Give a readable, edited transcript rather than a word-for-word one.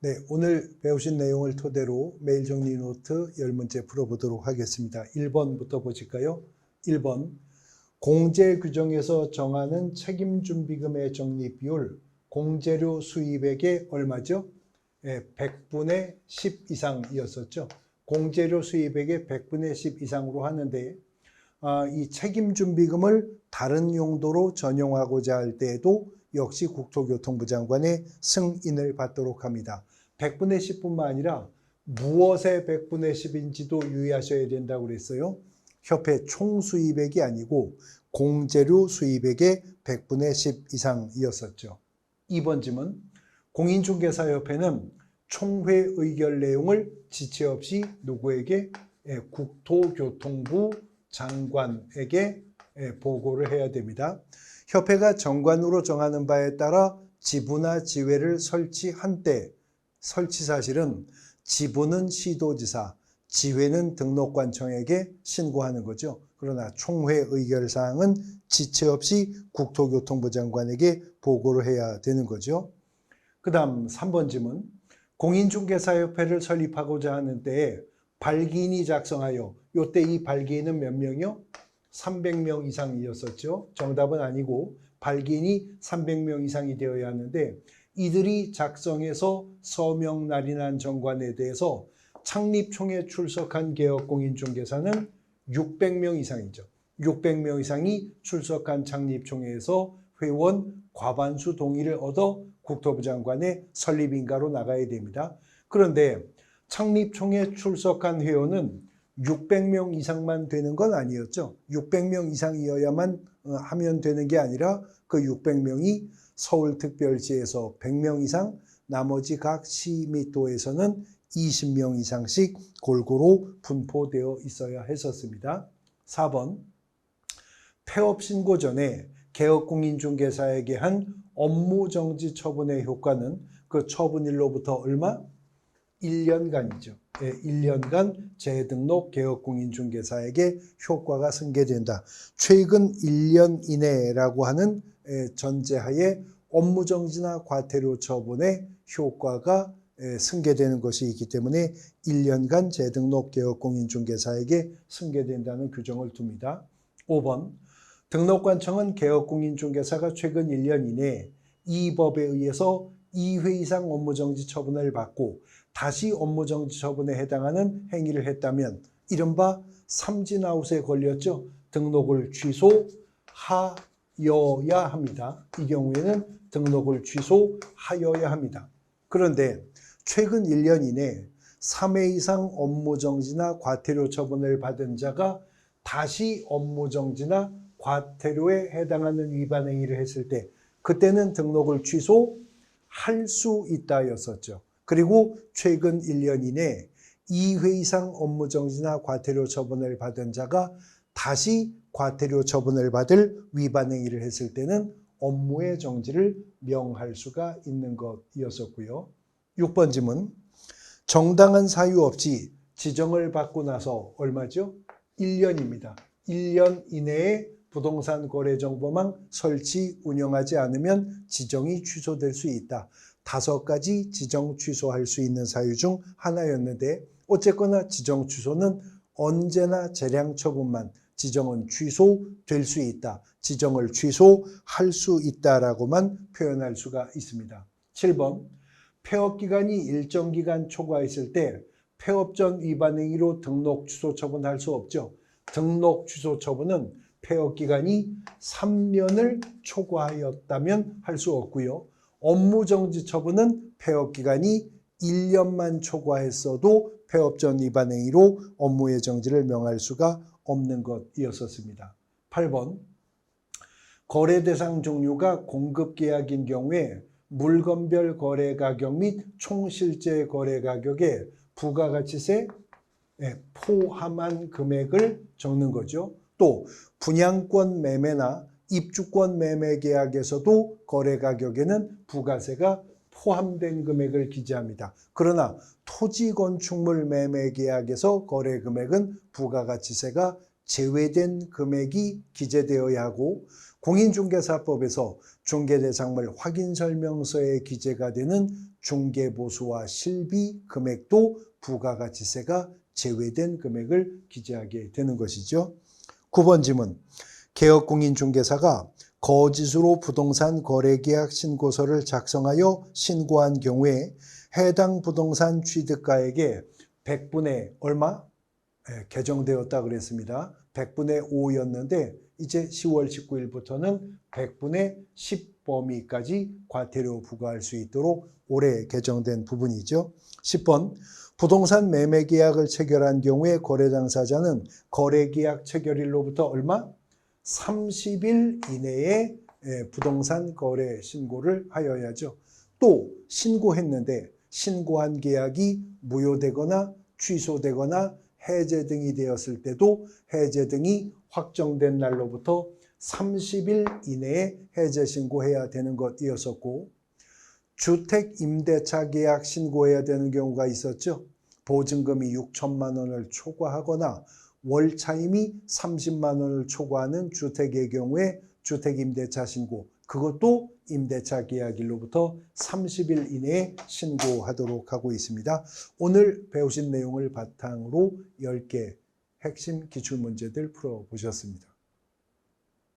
네, 오늘 배우신 내용을 토대로 매일 정리 노트 10문제 풀어보도록 하겠습니다. 1번부터 보실까요? 1번, 공제 규정에서 정하는 책임준비금의 적립비율, 공제료 수입액의 얼마죠? 100분의 10 이상이었었죠. 공제료 수입액의 100분의 10 이상으로 하는데 이 책임준비금을 다른 용도로 전용하고자 할 때에도 역시 국토교통부 장관의 승인을 받도록 합니다. 100분의 10뿐만 아니라 무엇의 100분의 10인지도 유의하셔야 된다고 그랬어요. 협회 총 수입액이 아니고 공제료 수입액의 100분의 10 이상이었었죠. 2번 질문, 공인중개사협회는 총회 의결 내용을 지체 없이 누구에게? 국토교통부 장관에게 보고를 해야 됩니다. 협회가 정관으로 정하는 바에 따라 지부나 지회를 설치한 때 설치 사실은 지부는 시도지사, 지회는 등록관청에게 신고하는 거죠. 그러나 총회 의결 사항은 지체 없이 국토교통부 장관에게 보고를 해야 되는 거죠. 그 다음 3번 질문, 공인중개사협회를 설립하고자 하는 때에 발기인이 작성하여, 이때 이 발기인은 몇 명이요? 300명 이상이었었죠. 정답은 아니고 발기인이 300명 이상이 되어야 하는데 이들이 작성해서 서명 날인한 정관에 대해서 창립총회에 출석한 개업공인중개사는 600명 이상이죠. 600명 이상이 출석한 창립총회에서 회원 과반수 동의를 얻어 국토부 장관의 설립인가로 나가야 됩니다. 그런데 창립총회에 출석한 회원은 600명 이상만 되는 건 아니었죠. 600명 이상이어야만 하면 되는 게 아니라 그 600명이 서울특별시에서 100명 이상, 나머지 각 시 및 도에서는 20명 이상씩 골고루 분포되어 있어야 했었습니다. 4번, 폐업 신고 전에 개업공인중개사에게 한 업무정지 처분의 효과는 그 처분일로부터 얼마? 1년간이죠. 1년간 재등록 개업공인중개사에게 효과가 승계된다. 최근 1년 이내라고 하는 전제하에 업무정지나 과태료 처분의 효과가 승계되는 것이 있기 때문에 1년간 재등록 개업공인중개사에게 승계된다는 규정을 둡니다. 5번, 등록관청은 개업공인중개사가 최근 1년 이내에 이 법에 의해서 2회 이상 업무정지 처분을 받고 다시 업무정지 처분에 해당하는 행위를 했다면 이른바 삼진아웃에 걸렸죠. 등록을 취소하여야 합니다. 이 경우에는 등록을 취소하여야 합니다. 그런데 최근 1년 이내 3회 이상 업무정지나 과태료 처분을 받은 자가 다시 업무정지나 과태료에 해당하는 위반 행위를 했을 때 그때는 등록을 취소할 수 있다였었죠. 그리고 최근 1년 이내 2회 이상 업무정지나 과태료 처분을 받은 자가 다시 과태료 처분을 받을 위반 행위를 했을 때는 업무의 정지를 명할 수가 있는 것이었었고요. 6번 질문, 정당한 사유 없이 지정을 받고 나서 얼마죠? 1년입니다. 1년 이내에 부동산 거래정보망 설치 운영하지 않으면 지정이 취소될 수 있다. 5가지 지정 취소할 수 있는 사유 중 하나였는데 어쨌거나 지정 취소는 언제나 재량 처분만 지정은 취소될 수 있다. 지정을 취소할 수 있다라고만 표현할 수가 있습니다. 7번, 폐업기간이 일정 기간 초과했을 때 폐업 전 위반 행위로 등록 취소 처분할 수 없죠. 등록 취소 처분은 폐업기간이 3년을 초과하였다면 할 수 없고요. 업무정지 처분은 폐업기간이 1년만 초과했어도 폐업 전 위반 행위로 업무의 정지를 명할 수가 없는 것이었습니다. 8번, 거래 대상 종류가 공급계약인 경우에 물건별 거래가격 및 총실제 거래가격에 부가가치세 포함한 금액을 적는 거죠. 또 분양권 매매나 입주권 매매 계약에서도 거래 가격에는 부가세가 포함된 금액을 기재합니다. 그러나 토지 건축물 매매 계약에서 거래 금액은 부가가치세가 제외된 금액이 기재되어야 하고 공인중개사법에서 중개대상물 확인설명서에 기재가 되는 중개보수와 실비 금액도 부가가치세가 제외된 금액을 기재하게 되는 것이죠. 9번 지문. 개업공인중개사가 거짓으로 부동산 거래계약 신고서를 작성하여 신고한 경우에 해당 부동산 취득가액의 100분의 얼마? 개정되었다 그랬습니다. 100분의 5였는데 이제 10월 19일부터는 100분의 10 범위까지 과태료 부과할 수 있도록 올해 개정된 부분이죠. 10번. 부동산 매매 계약을 체결한 경우에 거래 당사자는 거래 계약 체결일로부터 얼마? 30일 이내에 부동산 거래 신고를 하여야죠. 또 신고했는데 신고한 계약이 무효되거나 취소되거나 해제 등이 되었을 때도 해제 등이 확정된 날로부터 30일 이내에 해제 신고해야 되는 것이었었고, 주택 임대차 계약 신고해야 되는 경우가 있었죠. 보증금이 6천만 원을 초과하거나 월 차임이 30만 원을 초과하는 주택의 경우에 주택 임대차 신고, 그것도 임대차 계약일로부터 30일 이내에 신고하도록 하고 있습니다. 오늘 배우신 내용을 바탕으로 10개 핵심 기출문제들 풀어보셨습니다.